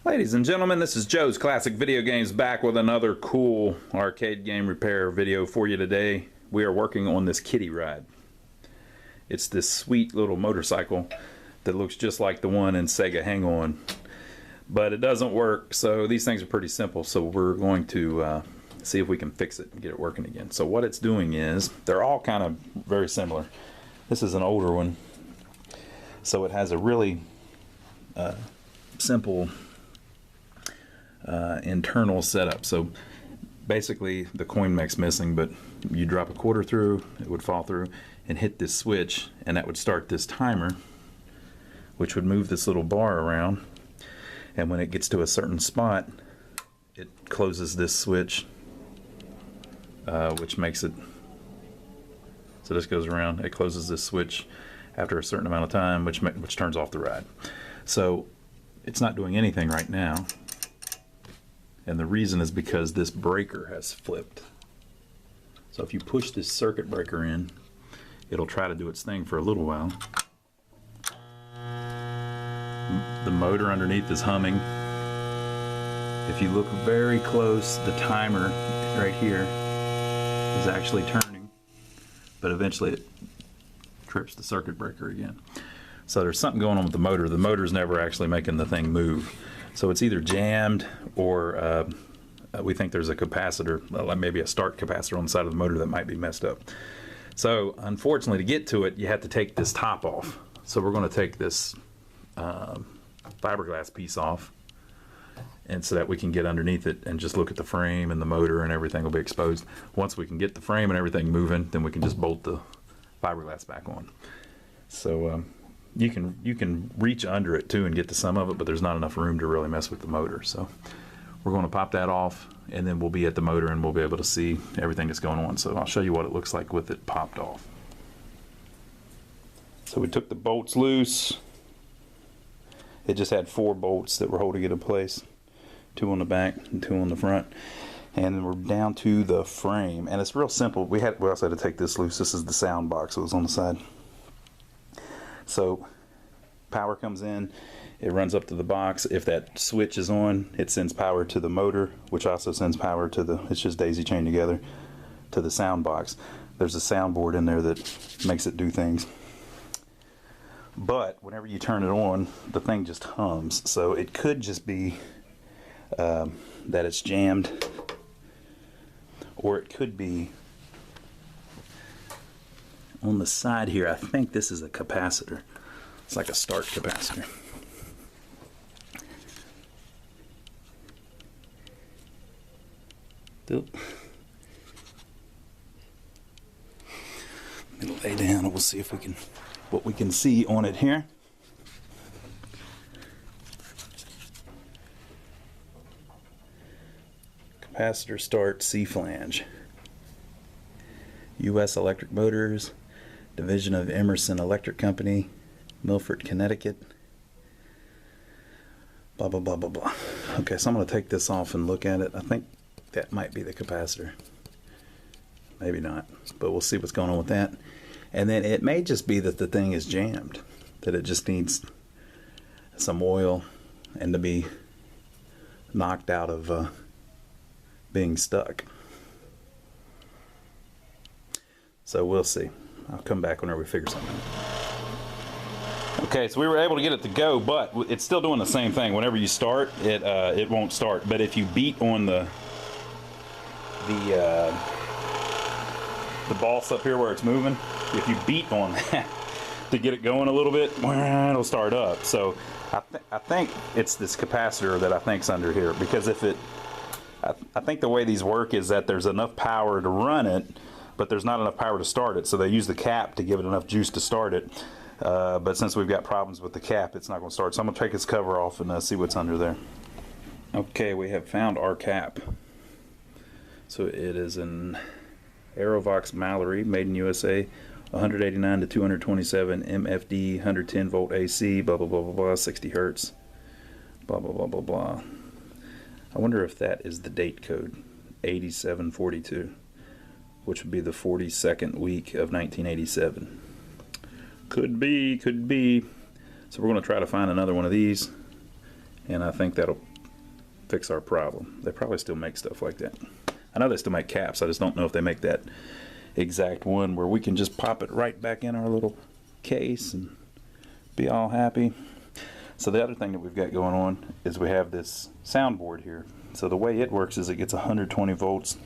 Ladies and gentlemen, this is Joe's Classic Video Games back with another cool arcade game repair video for you today. We are working on this Kiddie ride. It's this sweet little motorcycle that looks just like the one in Sega Hang-On, but it doesn't work, so these things are pretty simple, so we're going to see if we can fix it and get it working again. So what it's doing is, they're all kind of very similar. This is an older one, so it has a really simple internal setup. So basically the coin mech's missing, but you drop a quarter through, it would fall through and hit this switch, and that would start this timer, which would move this little bar around, and when it gets to a certain spot it closes this switch, which makes it so this goes around, it closes this switch after a certain amount of time, which turns off the ride. So it's not doing anything right now, and the reason is because this breaker has flipped. So if you push this circuit breaker in, it'll try to do its thing for a little while. The motor underneath is humming. If you look very close, the timer right here is actually turning, but eventually it trips the circuit breaker again. So there's something going on with the motor. The motor's never actually making the thing move. So it's either jammed or we think there's a capacitor, maybe a start capacitor on the side of the motor that might be messed up. So unfortunately, to get to it, you have to take this top off. So we're going to take this fiberglass piece off, and so that we can get underneath it and just look at the frame and the motor, and everything will be exposed. Once we can get the frame and everything moving, then we can just bolt the fiberglass back on. So you can reach under it too and get to some of it, but there's not enough room to really mess with the motor. So we're going to pop that off, and then we'll be at the motor and we'll be able to see everything that's going on. So I'll show you what it looks like with it popped off. So we took the bolts loose. It just had 4 bolts that were holding it in place, 2 on the back and 2 on the front, and we're down to the frame. And it's real simple. We also had to take this loose. This is the sound box that was on the side. So power comes in, it runs up to the box. If that switch is on, it sends power to the motor, which also sends power to the, it's just daisy chained together, to the sound box. There's a soundboard in there that makes it do things. But whenever you turn it on, the thing just hums. So it could just be that it's jammed, or it could be on the side here. I think this is a capacitor. It's like a start capacitor. It'll lay down and we'll see if we can, what we can see on it here. Capacitor start C flange. U.S. Electric Motors, division of Emerson Electric Company, Milford, Connecticut. Blah, blah, blah, blah, blah. Okay, so I'm going to take this off and look at it. I think that might be the capacitor. Maybe not, but we'll see what's going on with that. And then it may just be that the thing is jammed, that it just needs some oil and to be knocked out of being stuck. So we'll see. I'll come back whenever we figure something out. Okay, so we were able to get it to go, but it's still doing the same thing. Whenever you start, it won't start. But if you beat on the boss up here where it's moving, if you beat on that to get it going a little bit, it'll start up. So I think it's this capacitor that I think's under here, because if it, I think the way these work is that there's enough power to run it, but there's not enough power to start it, so they use the cap to give it enough juice to start it. But since we've got problems with the cap, it's not going to start. So I'm going to take its cover off and see what's under there. Okay, we have found our cap. So it is an Aerovox Mallory, made in USA, 189 to 227 MFD, 110 volt AC, blah blah blah blah blah, 60 hertz, blah blah blah blah blah. I wonder if that is the date code, 8742, which would be the 42nd week of 1987. Could be, could be. So we're going to try to find another one of these, and I think that'll fix our problem. They probably still make stuff like that. I know they still make caps. I just don't know if they make that exact one where we can just pop it right back in our little case and be all happy. So the other thing that we've got going on is we have this soundboard here. So the way it works is it gets 120 volts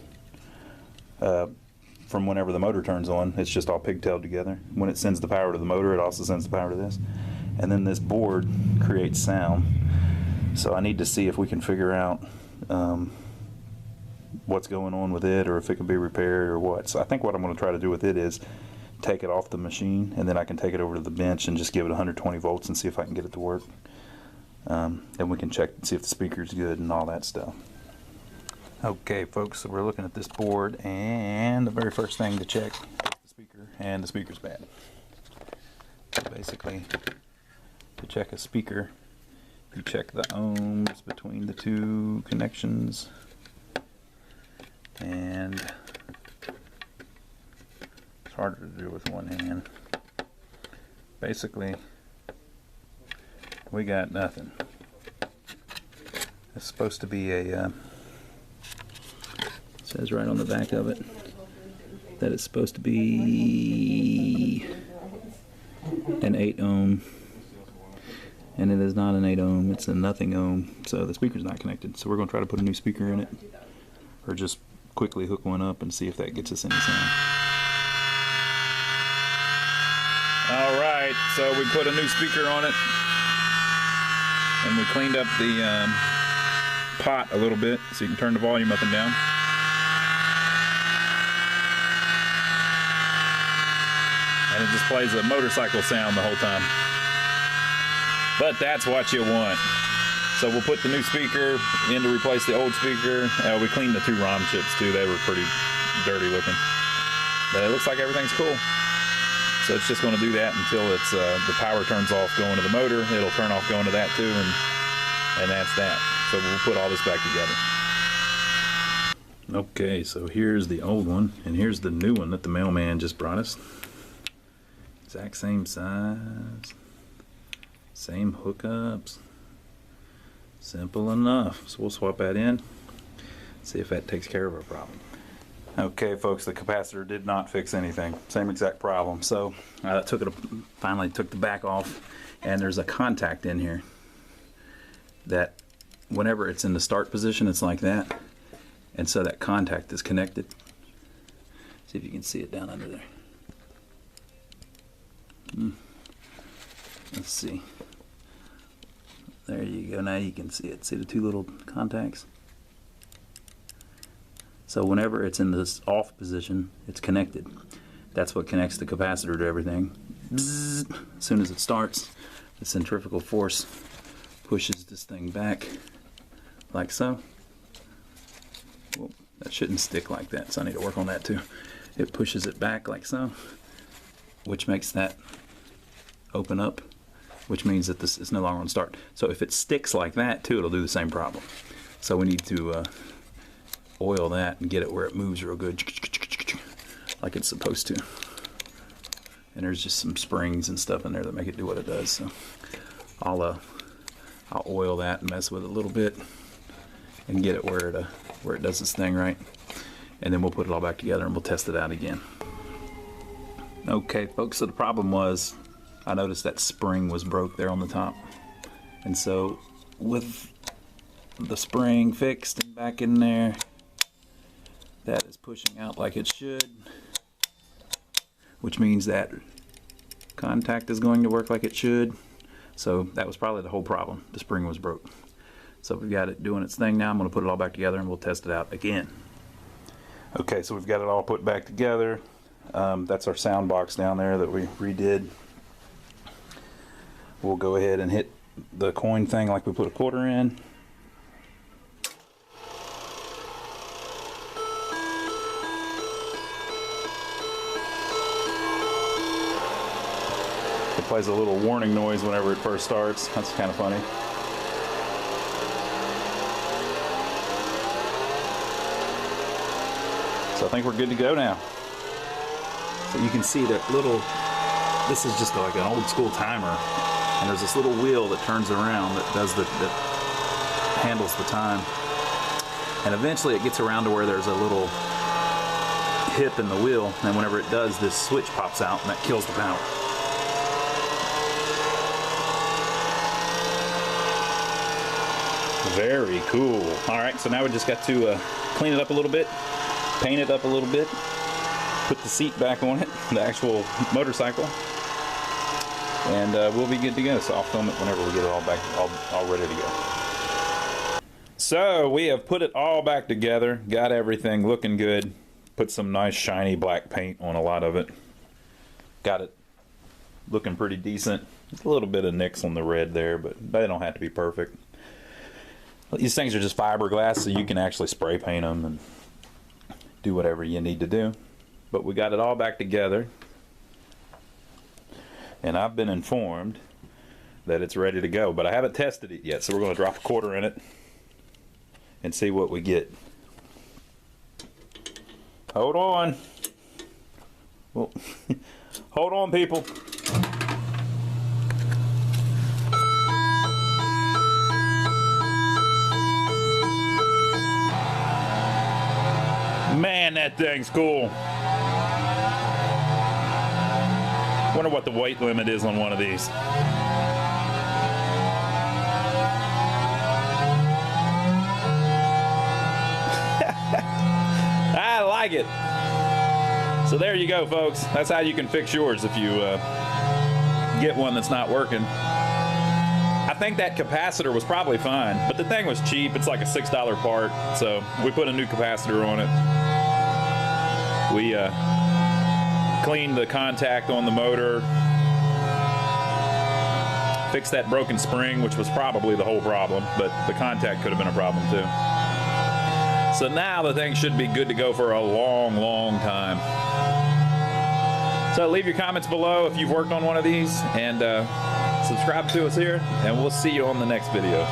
from whenever the motor turns on. It's just all pigtailed together. When it sends the power to the motor, it also sends the power to this. And then this board creates sound. So I need to see if we can figure out what's going on with it, or if it can be repaired or what. So I think what I'm going to try to do with it is take it off the machine, and then I can take it over to the bench and just give it 120 volts and see if I can get it to work. Then we can check and see if the speaker's good and all that stuff. Okay folks, so we're looking at this board, and the very first thing to check is the speaker, and the speaker's bad. So basically, to check a speaker, you check the ohms between the two connections, and it's harder to do with one hand. Basically, we got nothing. It's supposed to be a it says right on the back of it that it's supposed to be an 8 ohm, and it is not an 8 ohm, it's a nothing ohm, so the speaker's not connected. So we're going to try to put a new speaker in it, or just quickly hook one up and see if that gets us any sound. Alright, so we put a new speaker on it, and we cleaned up the pot a little bit so you can turn the volume up and down. And it just plays a motorcycle sound the whole time. But that's what you want. So we'll put the new speaker in to replace the old speaker. We cleaned the 2 ROM chips too. They were pretty dirty looking. But it looks like everything's cool. So it's just going to do that until it's the power turns off going to the motor. It'll turn off going to that too, and that's that. So we'll put all this back together. Okay, so here's the old one, and here's the new one that the mailman just brought us. Exact same size, same hookups, simple enough. So we'll swap that in, see if that takes care of our problem. Okay folks, the capacitor did not fix anything. Same exact problem. So I finally took the back off, and there's a contact in here that whenever it's in the start position, it's like that, and so that contact is connected. See if you can see it down under there. Let's see. There you go. Now you can see it. See the 2 little contacts? So whenever it's in this off position, it's connected. That's what connects the capacitor to everything. Bzzz. As soon as it starts, the centrifugal force pushes this thing back like so. Well, that shouldn't stick like that, so I need to work on that too. It pushes it back like so, which makes that open up, which means that this is no longer on start. So if it sticks like that too, it'll do the same problem. So we need to oil that and get it where it moves real good, like it's supposed to. And there's just some springs and stuff in there that make it do what it does. So I'll oil that and mess with it a little bit and get it where it does its thing right. And then we'll put it all back together and we'll test it out again. Okay folks, so the problem was I noticed that spring was broke there on the top. And so with the spring fixed and back in there, that is pushing out like it should, which means that contact is going to work like it should. So that was probably the whole problem. The spring was broke. So we've got it doing its thing now. I'm going to put it all back together and we'll test it out again. Okay, so we've got it all put back together. That's our sound box down there that we redid. We'll go ahead and hit the coin thing like we put a quarter in. It plays a little warning noise whenever it first starts. That's kind of funny. So I think we're good to go now. So you can see that little, this is just like an old school timer, and there's this little wheel that turns around that does the handles the time. And eventually it gets around to where there's a little hip in the wheel, and whenever it does, this switch pops out and that kills the power. Very cool. All right, so now we just got to clean it up a little bit, paint it up a little bit, put the seat back on it, the actual motorcycle, and we'll be good to go. So I'll film it whenever we get it all back, all ready to go. So we have put it all back together, got everything looking good, put some nice shiny black paint on a lot of it, got it looking pretty decent. There's a little bit of nicks on the red there, but they don't have to be perfect. These things are just fiberglass, so you can actually spray paint them and do whatever you need to do. But we got it all back together, and I've been informed that it's ready to go, but I haven't tested it yet, so we're going to drop a quarter in it and see what we get. Hold on. Well, hold on, people. Man, that thing's cool. Wonder what the weight limit is on one of these. I like it. So there you go, folks. That's how you can fix yours if you get one that's not working. I think that capacitor was probably fine, but the thing was cheap. It's like a $6 part, so we put a new capacitor on it. We cleaned the contact on the motor, fixed that broken spring, which was probably the whole problem, but the contact could have been a problem too. So now the thing should be good to go for a long, long time. So leave your comments below if you've worked on one of these, and subscribe to us here, and we'll see you on the next video.